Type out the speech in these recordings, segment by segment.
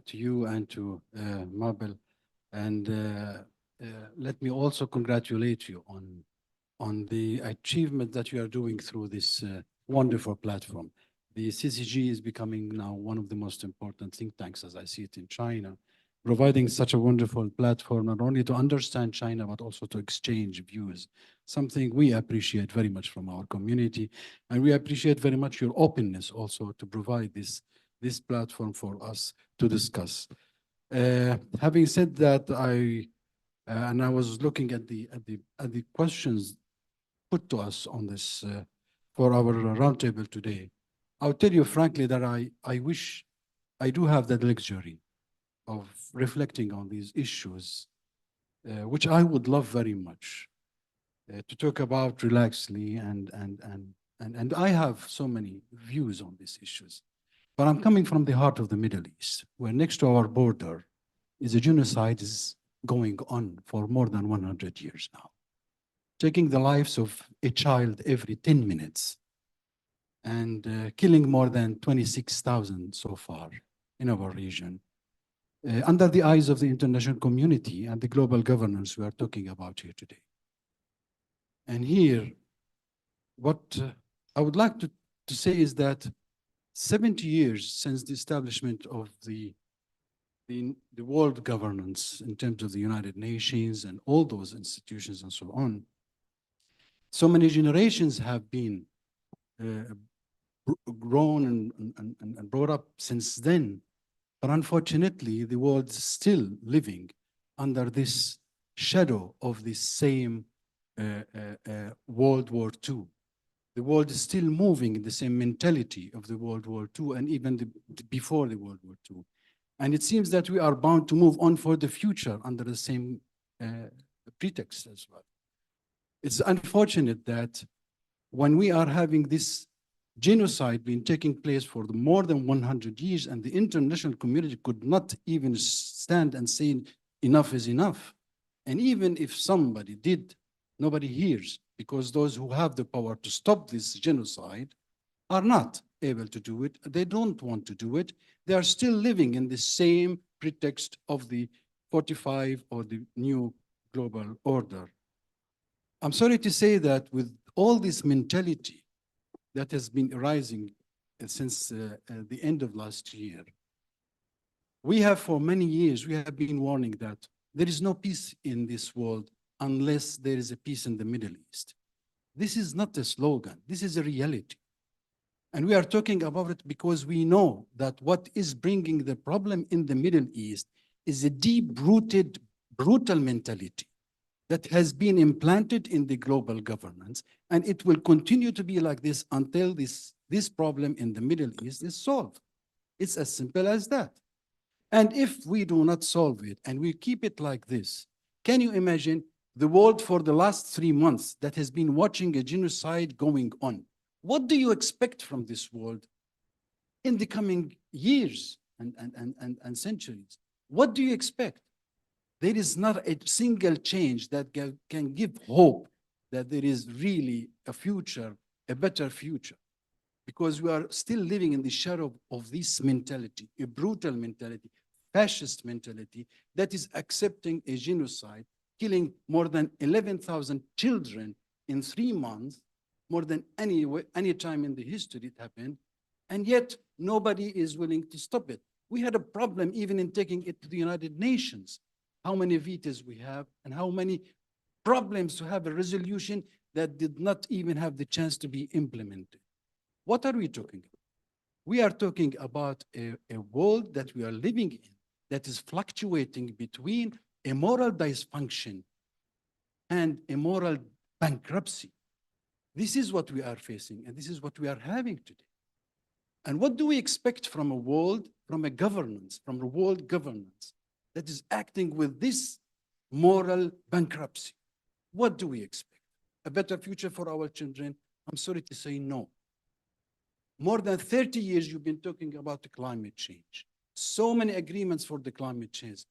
to you and to Mabel. And let me also congratulate you on the achievement that you are doing through this wonderful platform. The CCG is becoming now one of the most important think tanks, as I see it in China, providing such a wonderful platform, not only to understand China, but also to exchange views, something we appreciate very much from our community. And we appreciate very much your openness also to provide this platform for us to discuss. Having said that, and I was looking at the questions put to us on this for our roundtable today. I'll tell you frankly that I wish I do have that luxury of reflecting on these issues, which I would love very much to talk about relaxedly, and I have so many views on these issues. But I'm coming from the heart of the Middle East, where next to our border is a genocide is going on for more than 100 years now, taking the lives of a child every 10 minutes and killing more than 26,000 so far in our region, under the eyes of the international community and the global governance we are talking about here today. And here, what I would like to say is that 70 years since the establishment of the world governance in terms of the United Nations and all those institutions and so on, so many generations have been grown and brought up since then. But unfortunately, the world is still living under this shadow of this same World War II. The world is still moving in the same mentality of the World War II and even before the World War II. And it seems that we are bound to move on for the future under the same pretext as well. It's unfortunate that when we are having this genocide been taking place for more than 100 years and the international community could not even stand and say enough is enough. And even if somebody did, nobody hears, because those who have the power to stop this genocide are not able to do it. They don't want to do it. They are still living in the same pretext of the 45 or the new global order. I'm sorry to say that with all this mentality that has been arising since the end of last year, we have for many years, we have been warning that there is no peace in this world unless there is a peace in the Middle East. This is not a slogan, this is a reality. And we are talking about it because we know that what is bringing the problem in the Middle East is a deep-rooted, brutal mentality that has been implanted in the global governance, and it will continue to be like this until this problem in the Middle East is solved. It's as simple as that. And if we do not solve it and we keep it like this, can you imagine the world for the last 3 months that has been watching a genocide going on? What do you expect from this world in the coming years and centuries? What do you expect? There is not a single change that can give hope that there is really a future, a better future, because we are still living in the shadow of this mentality, a brutal mentality, fascist mentality that is accepting a genocide, killing more than 11,000 children in 3 months, more than any time in the history it happened, and yet nobody is willing to stop it. We had a problem even in taking it to the United Nations. How many vetoes we have and how many problems to have a resolution that did not even have the chance to be implemented. What are we talking about? We are talking about a world that we are living in that is fluctuating between a moral dysfunction and a moral bankruptcy. This is what we are facing, and this is what we are having today. And what do we expect from a world, from a governance, from a world governance that is acting with this moral bankruptcy? What do we expect? A better future for our children? I'm sorry to say no. More than 30 years you've been talking about the climate change. So many agreements for the climate change.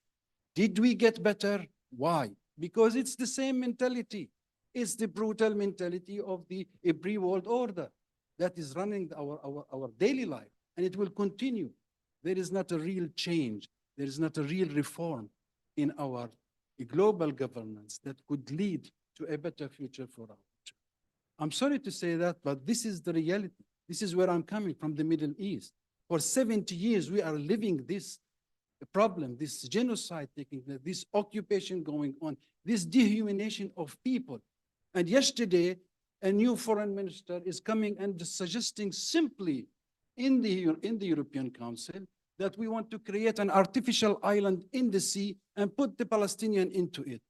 Did we get better? Why? Because it's the same mentality. It's the brutal mentality of the pre-world order that is running our daily life, and it will continue. there is not a real change, there is not a real reform in our global governance that could lead to a better future for our future. I'm sorry to say that, but this is the reality. This is where I'm coming from, the Middle East. For 70 years, we are living this problem, this genocide taking place, this occupation going on, this dehumanization of people. And yesterday, a new foreign minister is coming and suggesting simply in the European Council that we want to create an artificial island in the sea and put the Palestinian into it.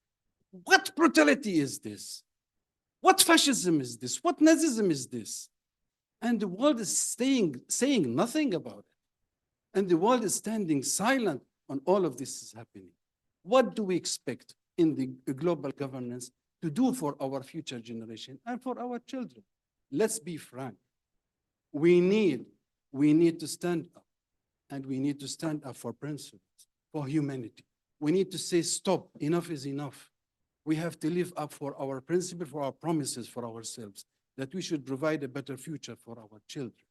What brutality is this? What fascism is this? What Nazism is this? And the world is saying nothing about it. And the world is standing silent on all of this is happening. What do we expect in the global governance to do for our future generation and for our children? Let's be frank. We need to stand up, and we need to stand up for principles, for humanity. We need to say, stop, enough is enough. We have to live up for our principles, for our promises for ourselves, that we should provide a better future for our children.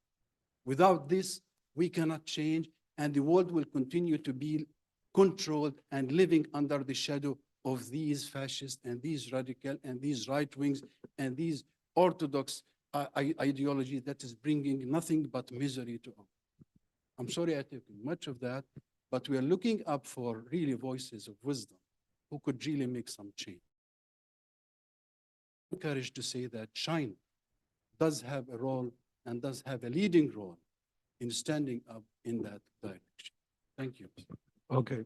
Without this, we cannot change, and the world will continue to be controlled and living under the shadow of these fascists and these radical and these right wings and these orthodox ideology that is bringing nothing but misery to all. I'm sorry I took much of that, but we are looking up for really voices of wisdom who could really make some change. I'm encouraged to say that China does have a role and does have a leading role in standing up in that direction. Thank you. Okay.